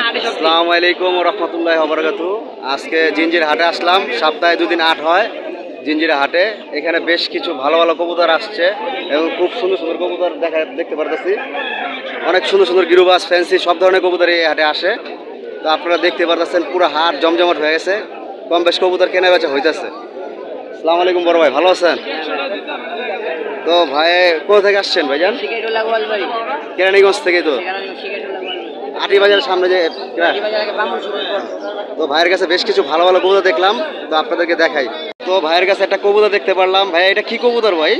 আসসালামু আলাইকুম রহমতুল্লাহ বারাকাতু। আজকে জিঞ্জির হাটে আসলাম, সপ্তাহে দুদিন হাট হয় জিঞ্জিরা হাটে। এখানে বেশ কিছু ভালো ভালো কবুতর আসছে এবং খুব সুন্দর সুন্দর কবুতর দেখতে পারতেছি। অনেক সুন্দর সুন্দর গিরুবাস, ফ্যান্সি সব ধরনের কবুতর এই হাটে আসে। তো আপনারা দেখতে পারতেছেন পুরো হাট জমজমাট হয়ে গেছে, কম বেশ কবুতর কেনা বেচা হইতেছে। আসসালামু আলাইকুম বড় ভাই, ভালো আছেন? তো ভাই কোথা থেকে আসছেন ভাইজান? কেরানীগঞ্জ থেকে। তো আটি বাজারের সামনে যে তো ভাইয়ের কাছে বেশ কিছু ভালো ভালো কবুতর দেখলাম, তো আপনাদেরকে দেখাই। তো ভাইয়ের কাছে একটা কবুতর দেখতে পারলাম। ভাই এটা কি কবুতর ভাই?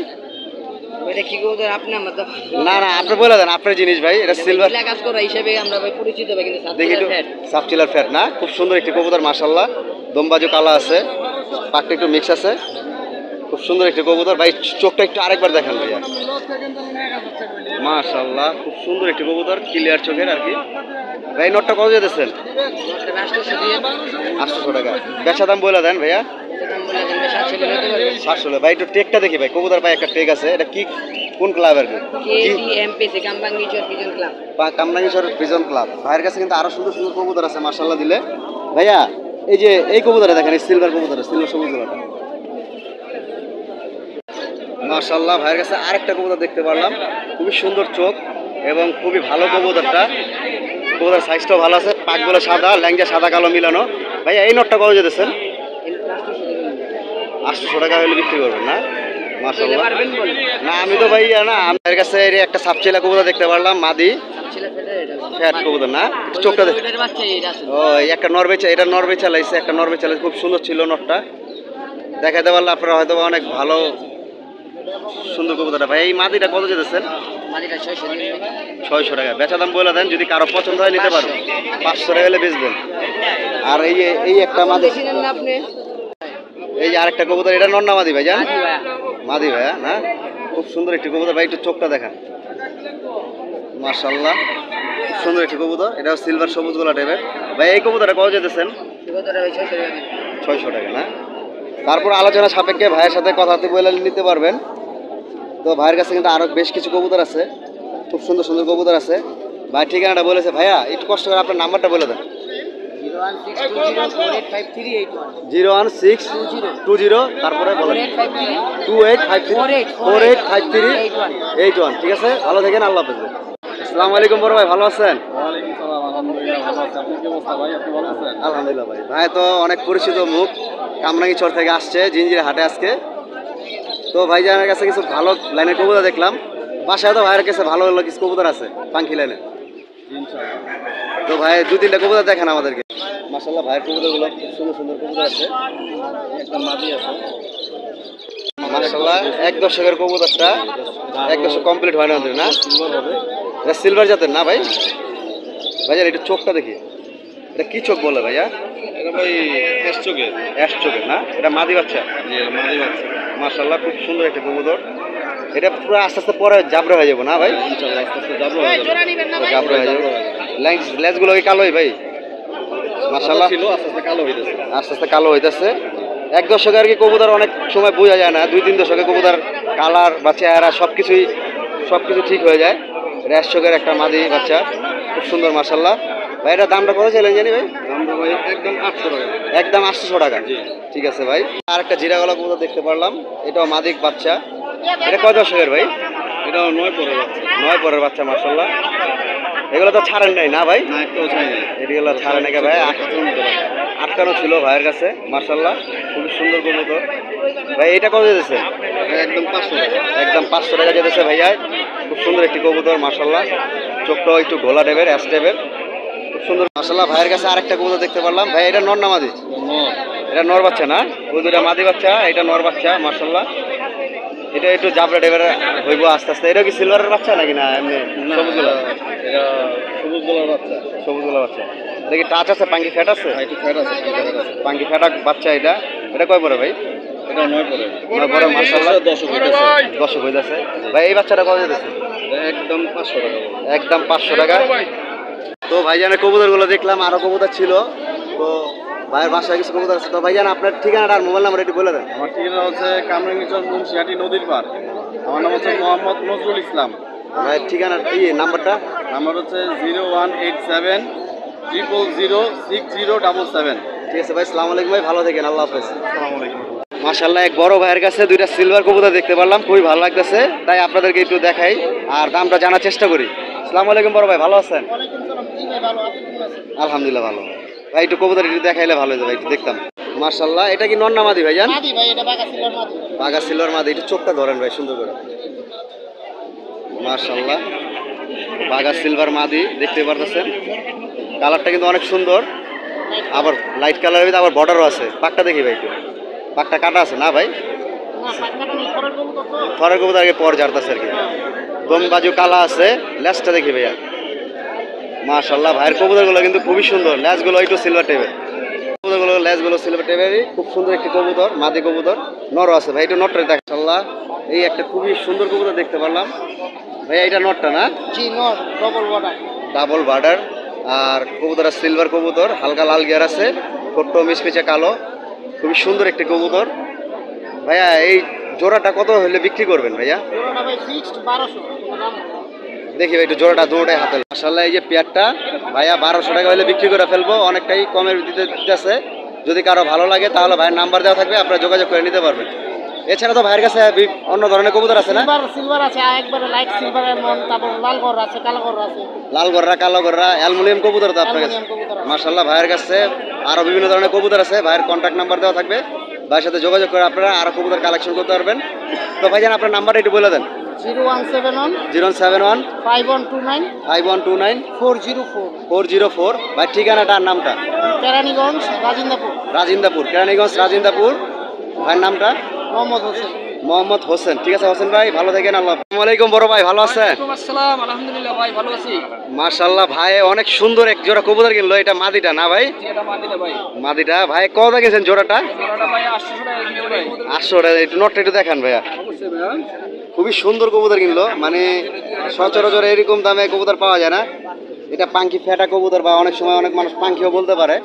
না না, আপনি বলে দেন, আপনার জিনিস ভাই। এটা সিলভার দেখি একটু সাবচিলার ফ্যাট না, খুব সুন্দর একটি কবুতর মাশাআল্লাহ। দমবাজু কালা আছে, পাকটা একটু মিক্স আছে, খুব সুন্দর একটি কবুতর ভাই। চোখটা একটু আরেকবার দেখেন ভাইয়া, মাশাআল্লাহ খুব সুন্দর একটি কবুতর, ক্লিয়ার চোখের আর কি। ভাই নোটটা কত যেতেছেন? 800 টাকা। বেচা দাম বলে দেন ভাইয়া। 700। ভাই একটু টেকটা দেখি ভাই, কবুতর ভাই একটা টেক আছে, এটা কি কোন ক্লাব আর কি? Kamrangirchar pigeon club. ভাইয়ের কাছে কিন্তু আরো সুন্দর সুন্দর কবুতর আছে মাশাআল্লাহ দিলে। ভাইয়া এই যে এই কবুতরটা দেখেন, সিলভার কবুতর, সিলভার সবুজ গলাটা মাশাআল্লাহ। ভাইয়ের কাছে আরেকটা কবুতর দেখতে পারলাম, খুবই সুন্দর চোখ এবং খুবই ভালো কবুতরটা। কবুতর সাইজটাও ভালো আছে, পাকগুলো সাদা, ল্যাংজা সাদা কালো মিলানো। ভাইয়া এই নটটা কত যেতেছেন? 800 টাকা হলে বিক্রি করবেন না? মাশাআল্লাহ। না আমি তো ভাইয়া না, আমার কাছে একটা সাপচিলা কবুতর দেখতে পারলাম, মাদি ফ্যাট কবুতর না, চোখটা দেখ। ও একটা নরবে, এটা নরবে চালাইছে, একটা নরবে চালাইছে, খুব সুন্দর ছিল নটটা। দেখাতে পারলে আপনারা হয়তো অনেক ভালো সুন্দর কবুতরটা। ভাই এই মাদিটা কত যেতেছেন? 600 টাকা। বেচা দাম বলে দেন, যদি কারো পছন্দ হয় নিতে পারো। 500 টাকা হলে বেচবেন। আর এই একটা মাদি, এই যে আরেকটা কবুতর, এটা নর না মাদি ভাই? জান মাদি ভাইয়া না, খুব সুন্দর একটি কবুতর ভাই, একটু চোখটা দেখান মাশাআল্লাহ, খুব সুন্দর একটি কবুতর। এটাও সিলভার সবুজ গোলা টাইপের। ভাই এই কবুতরটা কত যেতেছেন? 600 টাকা না। তারপর আলোচনা সাপেক্ষে ভাইয়ের সাথে কথা বলে নিতে পারবেন। তো ভাইয়ের কাছে কিন্তু আরো বেশ কিছু কবুতর আছে, খুব সুন্দর সুন্দর কবুতর আছে। ভাই ঠিকানাটা বলেছে, ভাইয়া একটু কষ্ট করে আপনার নাম্বারটা বলে দেন। 01620 তারপরে বলেন 2853485381। ঠিক আছে, ভালো থাকেন, আল্লাহ হাফেজ। আসসালামু আলাইকুম বড় ভাই, ভালো আছেন? আলহামদুলিল্লাহ ভাই। ভাই তো অনেক পরিচিত মুখ, কামরাঙ্গীচর থেকে আসছে জিঞ্জিরা হাটে আজকে। তো ভাইজানের কাছে কিছু ভালো লাইনের কবুতর দেখলাম, বাসায় তো ভাইয়ের কাছে ভালো ভালো কিছু কবুতর আছে পাঙ্কি লাইনের। তো ভাই 2-3টা কবুতর দেখেন আমাদেরকে। মাশাআল্লাহ ভাইয়ের কবুতরগুলো খুব সুন্দর সুন্দর কবুতর আছে, একটা মাদি আছে মাশাআল্লাহ। 1 দশকের কবুতরটা 1 দশক কমপ্লিট হয় না না? এটা সিলভার জাতের না ভাই? ভাইজান একটু চোখটা দেখি, এটা কি চোখ বলে ভাইয়া? এটা ভাই অ্যাশ চোখের না? এটা মাদি বাচ্চা? জি মাদি বাচ্চা। মাশাআল্লাহ খুব সুন্দর একটা কবুতর। এটা পুরো আস্তে আস্তে পরে জাবরা হয়ে যাবো না ভাই? ইনশাআল্লাহ আস্তে আস্তে জাবরা হয়ে যাবে। জাবরা হয়ে যাবে। লেজগুলো কি কালোই ভাই? মাশাআল্লাহ ছিল, আস্তে আস্তে কালো হইতেছে। আস্তে আস্তে কালো হইতেছে। 1 দশকে আর কি কবুতর অনেক সময় বোঝা যায় না, 2-3 দশকে কবুতর কালার বা চেহারা সবকিছু ঠিক হয়ে যায়। র্যাশ চোখের একটা মাদি বাচ্চা, খুব সুন্দর মাশাআল্লাহ। ভাই এটার দামটা কত চাইলেন জানি ভাই? দামটা ভাই একদম 800 টাকা। একদম 800 টাকা। জি ঠিক আছে ভাই। আর একটা জিরা গলা কবুতর দেখতে পারলাম, এটাও মাদিক বাচ্চা। এটা কয় দশকের ভাই? এটাও 9 পরের বাচ্চা। 9 পরের বাচ্চা মাশাআল্লাহ। এগুলো তো ছাড়েন নাই না ভাই? না একটাও চাই না। এগুলো ছাড়েন নাকি ভাই? আটকানো ছিল ভাইয়ের কাছে মাশাআল্লাহ, খুবই সুন্দর কবুতর। ভাই এটা কত যেতেছে? একদম 500 টাকা। একদম 500 টাকা যেতেছে ভাইয়া। খুব সুন্দর একটি কবুতর মাশাআল্লাহ, চোখটাও একটু ঘোলা টাইপের, অ্যাশ টাইপের, খুব সুন্দর মাশাআল্লাহ। ভাইয়ের কাছে আরেকটা কবুতর দেখতে পারলাম। ভাই এটা নর না মাদি? এটা নর বাচ্চা না? ওই দুটা মাদি বাচ্চা, এটা নর বাচ্চা মাশাআল্লাহ। এটা একটু জাবরা টাইপের হইব আস্তে আস্তে। এটা কি সিলভারের বাচ্চা নাকি না এমনি সবুজ গোলা? এটা সবুজ গোলার বাচ্চা। সবুজ গোলা বাচ্চা। এটা কি টাচ আছে, পাঙ্কি ফ্যাট আছে? একটু ফ্যাট আছে। পাঙ্কি ফ্যাটা বাচ্চা। এটা কয় পরে ভাই? এটা 9 পরে। 9 পরে মাশাআল্লাহ, 10 হইতেছে। 10 হইতেছে ভাই। এই বাচ্চাটা কত যেতেছে? এটা একদম 500 টাকা। একদম 500 টাকা। তো ভাইজানের কবুতরগুলো দেখলাম, আরো কবুতর ছিল। তো ভাইয়ের বাসায় কিছু কবুতর আছে। তো ভাইজান আপনার ঠিকানাটা আর মোবাইল নাম্বার একটু বলে দেন। আমার ঠিকানা হচ্ছে কামরাঙ্গীচর মুন্সিহাটি নদীর পাড়। আমার নাম হচ্ছে মোহাম্মদ নজরুল ইসলাম। ভাইয়ের ঠিকানার এই নাম্বারটা? নাম্বার হচ্ছে 0187 0006077। ঠিক আছে ভাই, সালাম আলাইকুম ভাই, ভালো থাকেন, আল্লাহ হাফেজ। আসসালামু আলাইকুম। মাশাআল্লাহ, এক বড় ভাইয়ের কাছে দুইটা সিলভার কবুতর দেখতে পারলাম, খুবই ভালো লাগতেছে, তাই আপনাদেরকে একটু দেখাই আর দামটা জানার চেষ্টা করি। আসসালামু আলাইকুম বড় ভাই, ভালো আছেন? আলহামদুলিল্লাহ ভালো। ভাই একটু কবুতর একটু দেখাইলে ভালো হতো ভাই, একটু দেখতাম। মাশাআল্লাহ, এটা কি নন্না মাদি ভাইজান? মাদি ভাই, এটা বাঘা সিলভার মাদি। বাঘা সিলভার মাদি, একটু চোখটা ধরেন ভাই সুন্দর করে। মাশাআল্লাহ, বাঘা সিলভার মাদি দেখতে পারতেছেন, কালারটা কিন্তু অনেক সুন্দর, আবার লাইট কালারের ভিতরে আবার বর্ডারও আছে। পাকটা দেখি ভাই একটু, পাকটা কাটা আছে না ভাই? না, পাটকাটা নেই, খড়ের কবুতর তো। থরের কবুতর আগে পর জারতাছে আর কি। দম বাজু কালা আছে, লেজটা দেখি ভাইয়া। মাশাআল্লাহ, ভাইয়ের কবুতরগুলো কিন্তু খুবই সুন্দর, লেজগুলো একটু সিলভার টাইপের, কবুতরগুলো লেজগুলো সিলভার টাইপেরই, খুব সুন্দর একটি কবুতর, মাদি কবুতর, নর আছে ভাই, একটু নটটা দেখ। মাশাআল্লাহ, এই একটা খুবই সুন্দর কবুতর দেখতে পারলাম ভাইয়া, এটা নটটা না? জি, নর, ডবল বর্ডার। ডাবল বার্ডার, আর কবুতর সিলভার কবুতর, হালকা লাল গিয়ার আছে, ছোট্ট মিসমিচে কালো, খুবই সুন্দর একটি কবুতর। ভাইয়া এই জোড়াটা কত হলে বিক্রি করবেন ভাইয়া? জোড়াটা ভাই ফিক্সড 1200 দাম। দেখি ভাই একটু জোড়াটা দুটোটাই হাতে। মাশাআল্লাহ, এই যে পেয়ারটা ভাইয়া 1200 টাকা হলে বিক্রি করে ফেলবো, অনেকটাই কমের দিতেছে। যদি কারো ভালো লাগে তাহলে ভাইয়ের নাম্বার দেওয়া থাকবে, আপনারা যোগাযোগ করে নিতে পারবেন। এছাড়া তো ভাইয়ের কাছে অন্য ধরনের কবুতর আছে না? সিলভার আছে, আর একবারে লাইট সিলভার এমন, তারপর লাল গড় আছে, কালো গড় আছে। লাল গররা, কালো গররা, অ্যালুমিনিয়াম কবুতর তো আপনার কাছে? অ্যালুমিনিয়াম কবুতর আছে। মাশাআল্লাহ, ভাইয়ের কাছে আরো বিভিন্ন ধরনের কবুতর আছে, ভাইয়ের কন্ট্যাক্ট নাম্বার দেওয়া থাকবে, ভাইয়ের সাথে যোগাযোগ করে আপনারা আরো কবুতর কালেকশন করতে পারবেন। তো ভাইজান আপনার নাম্বারটা একটু বলে দেন। 0171 071 5129 5129 404। 404। ভাই ঠিকানাটা আর নামটা? কেরানীগঞ্জ, রাজিন্দাপুর। রাজিন্দাপুর, কেরানীগঞ্জ রাজিন্দাপুর। ভাইয়ের নামটা? মোহাম্মদ হোসেন। মোহাম্মদ হোসেন। ঠিক আছে হোসেন ভাই, ভালো থাকেন, আল্লাহ। আসসালামু আলাইকুম বড় ভাই, ভালো আছেন? আসসালাম, আলহামদুলিল্লাহ ভাই, ভালো আছি। মাশাআল্লাহ, ভাই অনেক সুন্দর এক জোড়া কবুতর কিনলো, এটা মাদিটা না ভাই? এটা মাদিটা ভাই। মাদিটা ভাই কত গেছেন জোড়াটা? জোড়াটা ভাই 800 টাকা কিলো ভাই। 800 টাকা। একটু নটটা একটু দেখান ভাইয়া, অবশ্যই ভাই। খুবই সুন্দর কবুতর কিনলো, মানে সচরাচর এরকম দামে কবুতর পাওয়া যায় না। এটা পাঙ্কি ফেটা কবুতর, বা অনেক সময় অনেক মানুষ পাঙ্কিও বলতে পারে,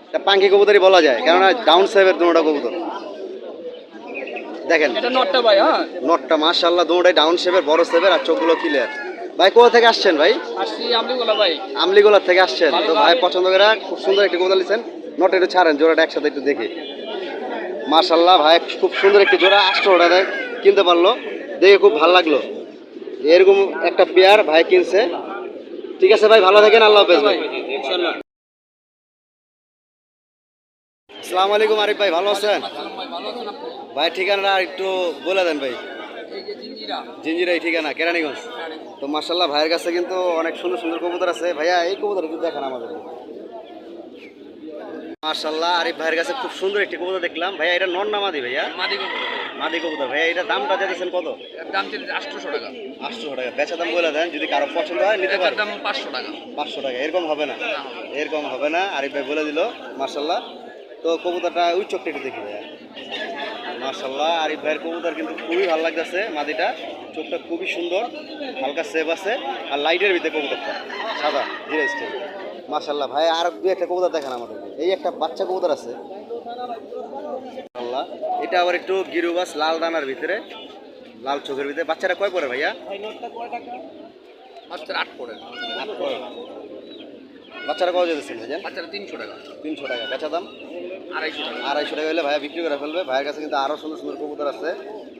এটা পাঙ্কি কবুতরই বলা যায়, কেননা ডাউন সেভের দুটোটা কবুতর দেখেন। এটা নটটা ভাই। হ্যাঁ, নটটা মাশাআল্লাহ দুটোটাই ডাউন সেভের, বড় সেভের, আর চোখগুলো ক্লিয়ার। ভাই কোথা থেকে আসছেন ভাই? আসছি আমলিগোলা ভাই। আমলিগোলা থেকে আসছেন তো ভাই, পছন্দ করে খুব সুন্দর একটি কবুতর নিছেন। নটটা একটু ছাড়েন, জোড়াটা একসাথে একটু দেখি। মাশাআল্লাহ, ভাই খুব সুন্দর একটি জোড়া, 800 টাকা কিনতে পারলো, দেখে খুব ভালো লাগলো। এরকম একটা পেয়ার ভাই কিনছে। ঠিক আছে ভাই, ভালো থাকেন, আল্লাহ হাফেজ ভাই। ইনশাআল্লাহ। আসসালামু আলাইকুম আরিফ ভাই, ভালো আছেন? ভাই ঠিকানাটা একটু বলে দেন ভাই। এই যে জিঞ্জিরা। জিঞ্জিরা, এই ঠিকানা কেরানীগঞ্জ। তো মাশাআল্লাহ, ভাইয়ের কাছে কিন্তু অনেক সুন্দর সুন্দর কবুতর আছে। ভাইয়া এই কবুতর একটু দেখান আমাদের। মাশাআল্লাহ, আরিফ ভাইয়ের কাছে খুব সুন্দর একটি কবুতর দেখলাম। ভাইয়া এটা নর না মাদি ভাইয়া? মাদি কবুতর। মাদি কবুতর। ভাইয়া এটা দামটা দিতেছেন কত? এর দাম ছিল 800 টাকা। 800 টাকা। বেচা দাম বলে দেন, যদি কারো পছন্দ হয় নিতে এর পারবেন। দাম 500 টাকা। 500 টাকা, এরকম হবে না? এরকম হবে না, আরিফ ভাই বলে দিল। মাশাআল্লাহ, তো কবুতরটা ওই চোখটা একটু দেখি ভাইয়া। মাশাআল্লাহ, আরিফ ভাইয়ের কবুতর কিন্তু খুবই ভালো লাগতেছে, মাদিটা চোখটা খুবই সুন্দর, হালকা সেভ আছে, আর লাইটের ভিতরে কবুতরটা সাদা জিরো স্টাইল। মাশাআল্লাহ, ভাই আর দুই একটা কবুতর দেখেন আমাদের। এই একটা বাচ্চা কবুতর আছে, মাশাআল্লাহ, এটা আবার একটু গিরুবাস, লাল দানার ভিতরে, লাল চোখের ভিতরে। বাচ্চারা কয় পড়ে ভাইয়া? বাচ্চার 8 পড়ে। 8 পড়ে। বাচ্চারা কত যেতেছেন ভাইজান? বাচ্চার 300 টাকা। 300 টাকা। বেচা দাম 250 টাকা। 250 টাকা হলে ভাইয়া বিক্রি করে ফেলবে। ভাইয়ের কাছে কিন্তু আরও সুন্দর সুন্দর কবুতর আছে,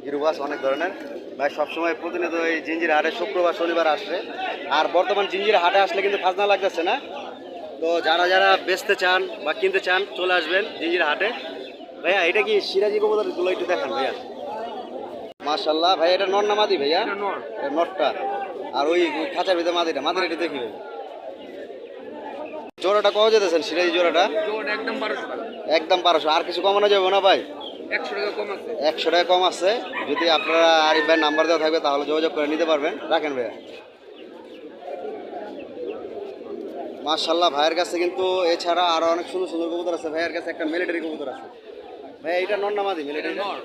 গিরুবাস অনেক ধরনের। ভাই সবসময় প্রতিনিয়ত এই জিঞ্জির হাটে শুক্রবার শনিবার আসে, আর বর্তমান জিঞ্জির হাটে আসলে কিন্তু খাজনা লাগতেছে না। তো যারা যারা বেচতে চান বা কিনতে চান চলে আসবেন জিঞ্জির হাটে। ভাইয়া এটা কি সিরাজি কবুতরগুলো একটু দেখান ভাইয়া। মাশাআল্লাহ, ভাই এটা নর না মাদি ভাইয়া? এটা নর। এটা নরটা, আর ওই খাঁচার ভিতরে মাদিটা, মাদিটা একটু দেখি ভাই। জোড়াটা কত যেতেছেন সিরাজি জোড়াটা? জোড়া একদম 1200 টাকা। একদম 1200। আর কিছু কমানো যাবে না ভাই? 100 টাকা কম আছে। 100 টাকা কম আছে। যদি আপনারা আরিফ ভাইয়ের নাম্বার দেওয়া থাকবে তাহলে যোগাযোগ করে নিতে পারবেন। রাখেন ভাইয়া। মাশাআল্লাহ, ভাইয়ের কাছে কিন্তু এছাড়া আরো অনেক সুন্দর সুন্দর কবুতর আছে। ভাইয়ের কাছে একটা মিলিটারি কবুতর আছে। ভাই এটা নর না মাদি? মিলিটারি নর।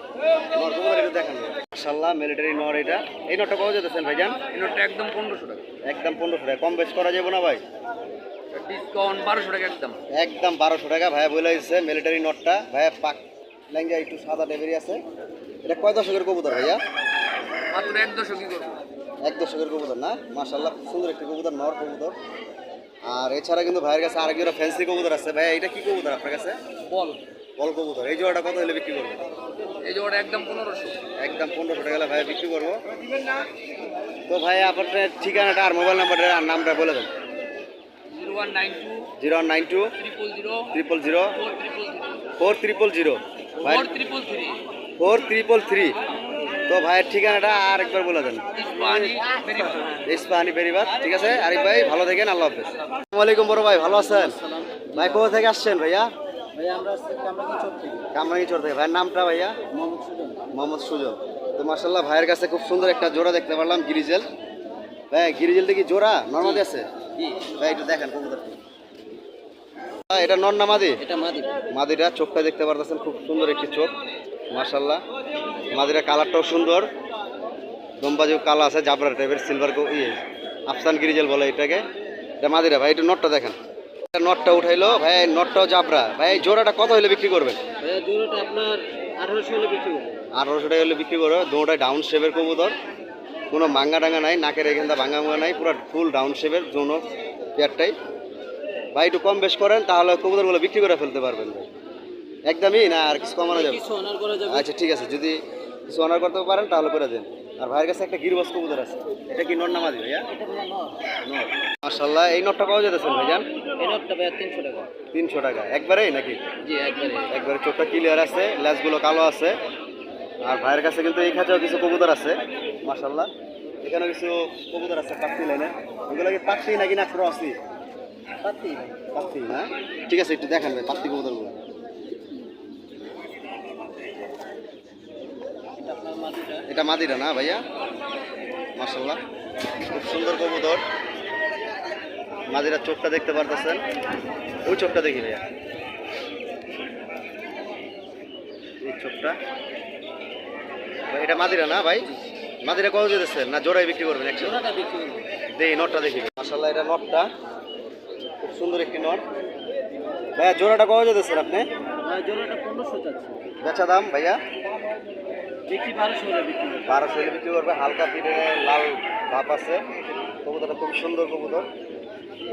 নর কবুতর একটু দেখান ভাই। মাশাআল্লাহ, মিলিটারি নর এটা। এই নরটা কত যেতেছেন ভাইজান? এই নোটটা একদম 1500 টাকা। একদম 1500 টাকা। কম বেশ করা যাবে না ভাই? ডিসকাউন্ট 1200 টাকা একদম। একদম 1200 টাকা। ভাইয়া বলে দিচ্ছে মিলিটারি নটটা। ভাইয়া পাক ল্যাঙ্গা একটু সাদা ডেবেরি আছে। এটা কয় দশকের কবুতর ভাইয়া? মাত্র 1 দশক কি করব। 1 দশকের কবুতর না? মাশাআল্লাহ, সুন্দর একটি কবুতর, নর কবুতর। আর এছাড়া কিন্তু ভাইয়ের কাছে আরেক জোড়া ফ্যান্সি কবুতর আছে। ভাই এটা কি কবুতর আপনার কাছে? বল বল কবুতর। এই জোড়াটা কত হলে বিক্রি করবেন? এই জোড়া একদম 1500। একদম 1500 টাকা হলে ভাই বিক্রি করবো। তো ভাই আপনার ঠিকানাটা আর মোবাইল নাম্বারটা আর নামটা বলে দেন। 0192 0192 000 000 4000 ভাই 4333। তো ভাইয়ের ঠিকানাটা আর একবার বলে দেন। ইস্পাহানি বেরিবাদ। ঠিক আছে আরিফ ভাই, ভালো থাকেন, আল্লাহ হাফেজ। আসসালামু আলাইকুম বড় ভাই, ভালো আছেন? ভাই কোথা থেকে আসছেন ভাইয়া? ভাই আমরা আসছি কামরাঙ্গীরচর থেকে। কামরাঙ্গীরচর থেকে। ভাইয়ের নামটা ভাইয়া? মোহাম্মদ সুজন। মোহাম্মদ সুজন। তো মাশাআল্লাহ ভাইয়ের কাছে খুব সুন্দর একটা জোড়া দেখতে পারলাম, গিরিজেল। ভাই গিরিজেলটা কি জোড়া নর্মালি আছে? জি। ভাই একটু দেখেন কবুতরটা। এটা নর না মাদি? এটা মাদি। মাদিরা চোখটা দেখতে পারতেছেন, খুব সুন্দর একটি চোখ মাশাআল্লাহ। মাদিরা কালারটাও সুন্দর, দমবাজু কালো আছে, জাবরা টাইপের, সিলভার আফসান গিরিজেল বলে এটাকে। এটা মাদিরা। ভাই একটু নটটা দেখেন। নটটা উঠাইলো ভাই, নটটাও জাবরা। ভাই এই জোড়াটা কত হলে বিক্রি করবেন? ভাইয়া জোড়াটা আপনার 1800 হলে বিক্রি করব। 1800 টাকা হলে বিক্রি করবে। দুটোটাই ডাউন শেপের কবুতর, কোনো ভাঙ্গা ডাঙ্গা নাই, নাকের এখানটা ভাঙ্গা ভাঙ্গা নাই, পুরো ফুল ডাউন শেপের যৌন পেয়ারটাই। ভাই একটু কম বেশ করেন, তাহলে কবুতরগুলো বিক্রি করে ফেলতে পারবেন ভাই। একদমই না আর কিছু কমানো যাবে? কিছু অনার করা যাবে। আচ্ছা ঠিক আছে, যদি কিছু অনার করতে পারেন তাহলে করে দেন। আর ভাইয়ের কাছে একটা গিরবাস কবুতর আছে, এটা কি নর না মাদি ভাইয়া? এটা ভাইয়া নর। নর। মাশাআল্লাহ। এই নরটা পাওয়া যেতেছেন ভাইজান? এই নটটা ভাইয়া 300 টাকা। 300 টাকা একবারেই নাকি? জি একবারে। একবারে চোখটা ক্লিয়ার আছে, লেজগুলো কালো আছে। আর ভাইয়ের কাছে কিন্তু এই খাঁচাও কিছু কবুতর আছে মাশাআল্লাহ। এখানেও কিছু কবুতর আছে পাখি লাইনে। এগুলো কি পাখি নাকি না ক্রসি? পাতি। পাখি না? ঠিক আছে একটু দেখান ভাই পাখি কবুতরগুলো। এটা আপনার মাদিটা। এটা মাদিরা না ভাইয়া? মাশাআল্লাহ খুব সুন্দর কবুতর। মাদিরার চোখটা দেখতে পারতেছেন, ওই চোখটা দেখি ভাইয়া, এই চোখটা। ভাই এটা মাদিরা না ভাই? মাদিরা কত যেতেছেন না জোড়াই বিক্রি করবেন একসাথে? জোড়াটা বিক্রি করব। দেখি নটটা দেখি। মাশাআল্লাহ এটা নটটা, খুব সুন্দর একটি নট। ভাইয়া জোড়াটা কত যেতেছেন আপনি? ভাই জোড়াটা 1500 চাচ্ছি। বেচা দাম ভাইয়া? বিক্রি 1200 হলে বিক্রি করব। 1200 হলে বিক্রি করবে। হালকা পিঠে লাল ভাব আছে, কবুতরটা খুব সুন্দর কবুতর,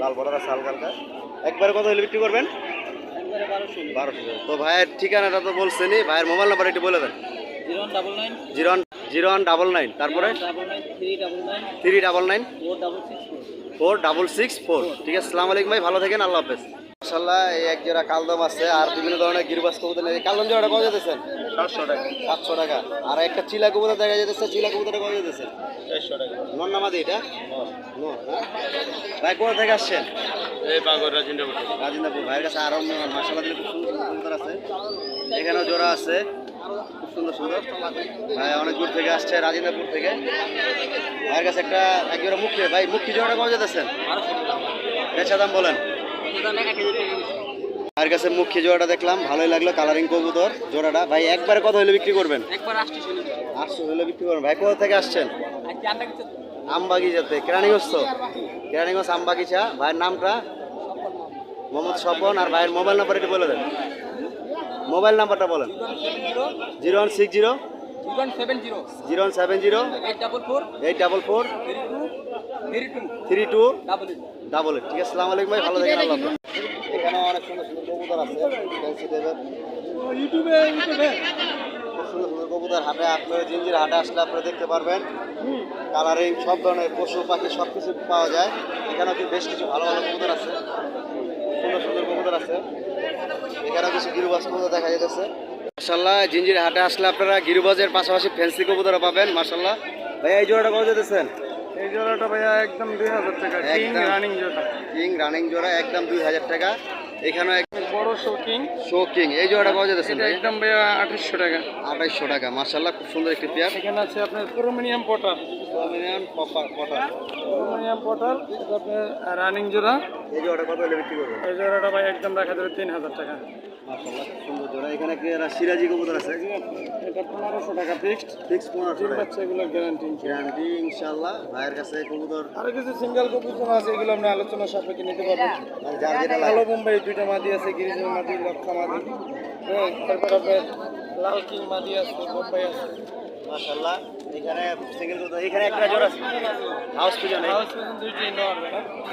লাল বর্ডার আছে হালকা হালকা। একবারে কত হলে বিক্রি করবেন? একবারে 1200 হলে। 1200। তো ভাইয়ের ঠিকানাটা তো বলছেনই, ভাইয়ের মোবাইল নাম্বার একটু বলে দেন। 0199 0199 তারপরে 399 399 4664। 4664। ঠিক আছে, আসসালামু আলাইকুম ভাই, ভালো থাকেন, আল্লাহ হাফেজ। মাশাআল্লাহ এই এক জোড়া কালদম আছে আর বিভিন্ন ধরনের গিরবাস কবুতর। এই কালদম জোড়াটা কত যেতেছেন? 700 টাকা। 700 টাকা। আর একটা চিলা কবুতর দেখা যেতেছে, চিলা কবুতরটা কত যেতেছে? 400 টাকা। নর নামাদি এটা? নর না? ভাই কোথা থেকে আসছেন? এই বাগর রাজিন্দ্রপুর। রাজিন্দাপুর। ভাইয়ের কাছে আরো মাশাআল্লাহ দিলে খুব সুন্দর সুন্দর কবুতর আছে। এখানেও জোড়া আছে খুব সুন্দর সুন্দর। ভাই অনেক দূর থেকে আসছে, রাজিন্দাপুর থেকে। ভাইয়ের কাছে একটা এক জোড়া মুখী। ভাই মুখী জোড়াটা কত যেতেছেন? বেচা দাম বলেন। ভাইয়ের কাছে মুখী জোড়াটা দেখলাম, ভালোই লাগলো, কালারিং কবুতর জোড়াটা। ভাই একবারে কত হলে বিক্রি করবেন? একবার 800 হলে। 800 হলে বিক্রি করবেন। ভাই কোথা থেকে আসছেন? আমবাগিচাতে। কেরানীগঞ্জ তো? কেরানীগঞ্জ আমবাগিচা। ভাইয়ের নামটা? মোহাম্মদ স্বপন। আর ভাইয়ের মোবাইল নাম্বার একটু বলে দেন। মোবাইল নাম্বারটা বলেন। 0160 170 070 844 844 32 88। ঠিক আছে, আসসালামু আলাইকুম ভাই, ভালো থাকেন, আল্লাহ হাফেজ। এখানে অনেক সুন্দর সুন্দর কবুতর আছে, ফ্যান্সি টাইপের। ইউটিউবে খুব সুন্দর সুন্দর কবুতর হাটে, আপনারা জিঞ্জির হাটে আসলে আপনারা দেখতে পারবেন। কালারিং সব ধরনের পশু পাখি সব কিছু পাওয়া যায়। এখানেও কি বেশ কিছু ভালো ভালো কবুতর আছে, সুন্দর সুন্দর কবুতর আছে। এখানেও কিছু গিরুবাজ কবুতর দেখা যেতেছে। মাশাআল্লাহ জিঞ্জির হাটে আসলে আপনারা গিরুবাজের পাশাপাশি ফ্যান্সি কবুতরও পাবেন মাশাআল্লাহ। ভাইয়া এই জোড়াটা কত যেতেছেন? এই জোড়াটা ভাইয়া একদম 2000 টাকা। কিং একদম। রানিং জোড়া। কিং রানিং জোড়া একদম 2000 টাকা। এখানেও বড় শোকিং। Show king. এই জোড়াটা কত যেতেছেন এটা ভাই? একদম ভাইয়া 2800 টাকা। 2800 টাকা। মাশাআল্লাহ খুব সুন্দর একটি পেয়ার। এখানে আছে আপনার ক্রোমিনিয়াম পটার। পটার। ক্রোমিনিয়াম পটার এটা আপনার রানিং জোড়া। এই জোড়াটা কত হলে বিক্রি করবেন? এই জোড়াটা ভাই একদম রাখা যাবে 3000 টাকা। মাশাআল্লাহ খুব সুন্দর জোড়া। এখানে কি এরা সিরাজি কবুতর আছে? এটা 1500 টাকা ফিক্সড। ফিক্স 1500 তিন টাকা। বাচ্চাগুলোর গ্যারান্টি। গ্যারান্টি ইনশাআল্লাহ। ভাইয়ের কাছে কবুতর আরো কিছু সিঙ্গেল কবুতর আছে, এগুলো আপনি আলোচনা সাপেক্ষে নিতে পারবেন। মানে যার যেটা কালো লাগে। বোম্বাই 2টা মাদি আছে, গিরিজল মাদি, লক্ষা মাদি। হ্যাঁ, তারপর আপনার লাল কিং মাদি আছে, বোম্বাই আছে। মাশাআল্লাহ। এখানে সিঙ্গেল কবুতর, এখানে একটা জোড়া আছে হাউস পিজনে, দুইটি নর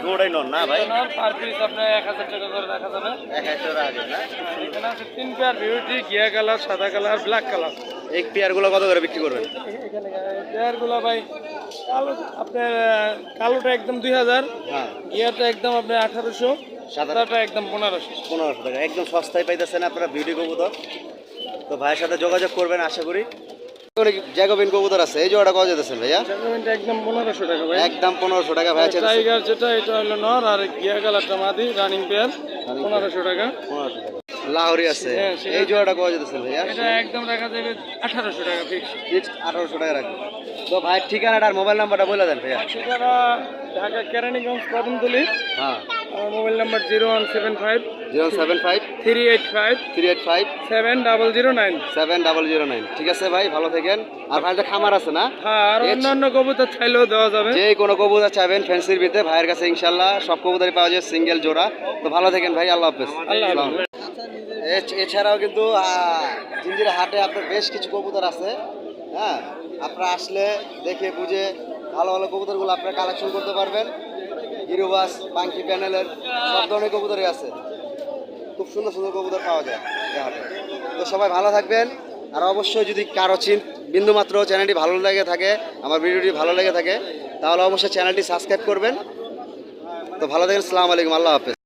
দুটোই নন না ভাই? নর পার পিস আপনার 1000 টাকা করে রাখা যাবে। এক জোড়া আছে না? এখানে আছে 3 পেয়ার বিউটি, গিয়া কালার, সাদা কালার, ব্ল্যাক কালার। এই পেয়ারগুলো কত করে বিক্রি করবেন? এখানে পেয়ারগুলো ভাই কালো আপনার কালোটা একদম 2000, হ্যাঁ, গিয়াটা একদম আপনার 1800, সাদাটা একদম 1500। 1500 টাকা, একদম সস্তায় পাইতেছেন আপনারা বিউটি কবুতর। তো ভাইয়ের সাথে যোগাযোগ করবেন আশা করি। জ্যাকোবিন কবুতর আছে, এই জোড়াটা কত যেতেছেন ভাইয়া? জার্মানটা একদম 1500 টাকা ভাই। একদম 1500 টাকা ভাইয়া চাইতেছে। টাইগার যেটা এটা হলো নর, আর গিয়া কালারটা মাদি, রানিং পেয়ার 1500 টাকা। 1500 টাকা। লাহোরি আছে, হ্যাঁ, সেটা- এই জোড়াটা কত যেতেছেন ভাইয়া? এটা একদম রাখা যাবে 1800 টাকা ফিক্স। ফিক্সড 1800 টাকা রাখবেন। তো ভাইয়ের ঠিকানাটা আর মোবাইল নাম্বারটা বলে দেন ভাইয়া। ঠিকানা ঢাকা কেরানীগঞ্জ কদমতলী। হ্যাঁ, আমার মোবাইল নাম্বার 0175 075 385 385 7009। 7009। ঠিক আছে ভাই, ভালো থাকেন। আর ভাইটা খামার আছে না? হ্যাঁ, আর অন্যান্য কবুতর চাইলেও দেওয়া যাবে। যে কোনো কবুতর চাইবেন ফ্যান্সির ভিতরে ভাইয়ের কাছে ইনশাল্লাহ সব কবুতরই পাওয়া যায়, সিঙ্গেল জোড়া। তো ভালো থাকেন ভাই, আল্লাহ হাফেজ। আল্লাহ হাফেজ। এছাড়াও কিন্তু জিঞ্জিরা হাটে আপনার বেশ কিছু কবুতর আছে। হ্যাঁ, আপনারা আসলে দেখে বুঝে ভালো ভালো কবুতরগুলো আপনারা কালেকশন করতে পারবেন। গিরোবাস, পাঙ্কি প্যানেলের সব ধরনের কবুতরই আছে। খুব সুন্দর সুন্দর কবুতর পাওয়া যায় এই হাটে। তো সবাই ভালো থাকবেন। আর অবশ্যই যদি কারো বিন্দুমাত্র চ্যানেলটি ভালো লেগে থাকে, আমার ভিডিওটি ভালো লেগে থাকে, তাহলে অবশ্যই চ্যানেলটি সাবস্ক্রাইব করবেন। তো ভালো থাকেন, আসসালামু আলাইকুম, আল্লাহ হাফেজ।